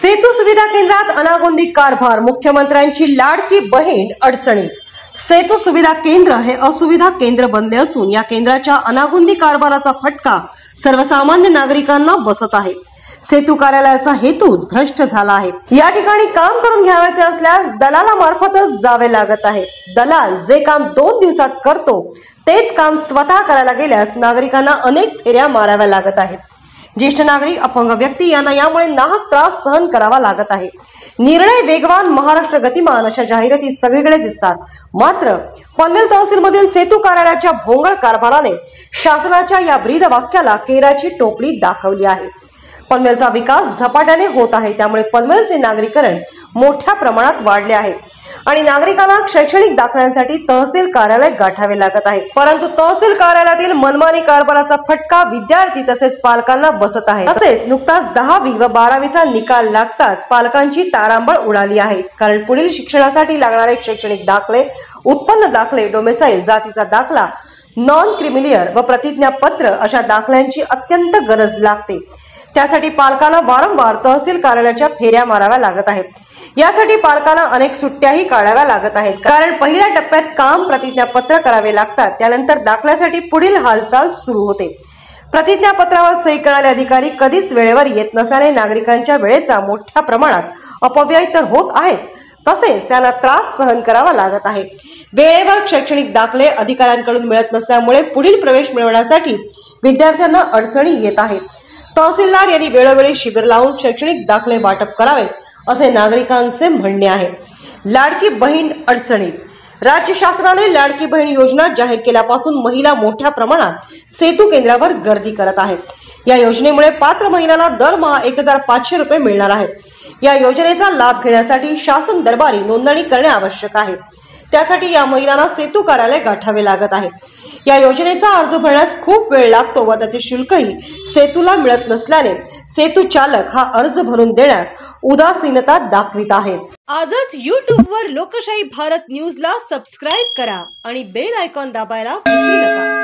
सेतू सुविधा केंद्रात अनागोंदी कारभार, मुख्यमंत्र्यांची लाडकी बहीण अडचणीत। सेतू सुविधा केंद्र हे असुविधा केंद्र बनले असून या केंद्राच्या अनागोंदी कारभाराचा फटका सर्वसामान्य नागरिकांना बसत आहे। सेतू कार्यालयाचा हेतूच भ्रष्ट झाला आहे। या ठिकाणी काम करून घ्यायचे असल्यास दलालामार्फतच जावे लागत आहे। दलाल जे काम 2 दिवसात करतो तेच काम स्वतः करायला गेल्यास नागरिकांना अनेक फेऱ्या माराव्या लागत आहेत। ज्येष्ठ नागरिक, अपंग व्यक्ती यांना यामुळे नाहक त्रास सहन करावा लागत आहे। निर्णय वेगवान, महाराष्ट्र गतिमान अशा जाहिराती सगळीकडे दिसतात। मात्र पनवेल तहसील मधील सेतू कार्यालयाच्या भोंगळ कारभाराने शासनाच्या या ब्रीद वाक्याला केराची टोपली दाखवली आहे। पनवेलचा विकास झपाट्याने होत आहे, त्यामुळे पनवेलचे नागरीकरण मोठ्या प्रमाणात वाढले आहे आणि नागरिकांना शैक्षणिक दाखल्यांसाठी तहसील कार्यालय गाठावे लागत आहे। परंतु तहसील कार्यालयातील मनमानी कारभाराचा फटका विद्यार्थी तसेच पालकांना बसत आहे। तसेच नुकताच 10वी व 12वीचा निकाल लागताच पालकांची तारांबळ उडाली आहे, कारण पुढील शिक्षणासाठी लागणारे शैक्षणिक दाखले, उत्पन्न दाखले, डोमेसाईल, जातीचा दाखला, नॉन क्रिमिलियर व प्रतिज्ञापत्र अशा दाखल्यांची अत्यंत गरज लागते। त्यासाठी पालकांना वारंवार तहसील कार्यालयाच्या फेऱ्या माराव्या लागत आहेत। यासाठी पालकांना अनेक सुट्ट्याही काढाव्या लागत आहेत, कारण पहिल्या टप्प्यात काम, प्रतिज्ञापत्र करावे लागतात। त्यानंतर दाखल्यासाठी पुढील हालचाल सुरू होते। प्रतिज्ञापत्रावर सही करणारे अधिकारी कधीच वेळेवर येत नसल्याने नागरिकांच्या वेळेचा मोठ्या प्रमाणात अपव्यय तर होत आहेच, तसेच त्यांना त्रास सहन करावा लागत आहे। वेळेवर शैक्षणिक दाखले अधिकाऱ्यांकडून मिळत नसल्यामुळे पुढील प्रवेश मिळवण्यासाठी विद्यार्थ्यांना अडचणी येत आहेत। तहसीलदार यांनी वेळोवेळी शिबिर लावून शैक्षणिक दाखले वाटप करावेत असे नागरिकांचे म्हणणे आहे। लाडकी बहीण अडचणीत। राज्य शासनाने लाडकी बहीण योजना जाहीर केल्यापासून महिला मोठ्या प्रमाणात सेतू केंद्रावर गर्दी करत आहेत। या योजनेमुळे पात्र महिलांना दरमहा 1500 रुपये मिळणार आहेत। या योजनेचा लाभ घेण्यासाठी शासन दरबारी नोंदणी करणे आवश्यक आहे। त्यासाठी या महिलांना सेतू कार्यालय गाठावे लागत आहे। या योजनेचा अर्ज भरण्यास खूप वेळ लागतो व त्याचे शुल्कही सेतूला मिळत नसल्याने सेतू चालक हा अर्ज भरून देण्यास उदासीनता दाखवित आहेत। आजच YouTube वर लोकशाही भारत न्यूजला सबस्क्राइब करा आणि बेल आयकॉन दाबायला विसरू नका।